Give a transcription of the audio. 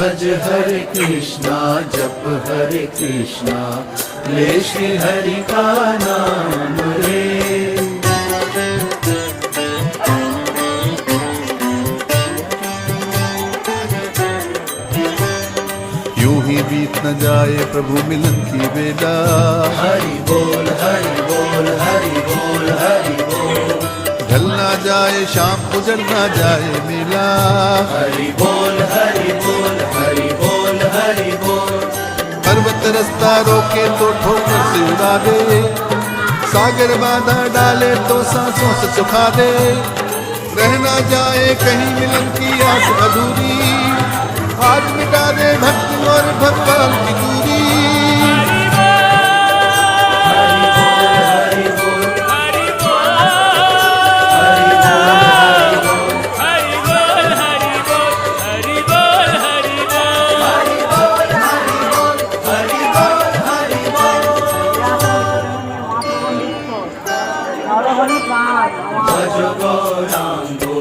भज हरे कृष्णा जप हरे कृष्णा ले श्री हरि का नाम रे। यूं ही बीत न जाए प्रभु मिलन की बेला। हरि बोल हरि बोल हरि बोल हरि बोल। ढल ना जाए शाम गुजर ना जाए मेला। हरि बोल हरि बोल हरि बोल हरि बोल। पर्वत रास्ता रोके तो ठोकर से उड़ा दे। सागर बाधा डाले तो सांसों से सुखा दे। रह ना जाए कहीं मिलन की आस अधूरी। आज मिटा दे भक्ति और भगवान की दूरी। भज गौरांगो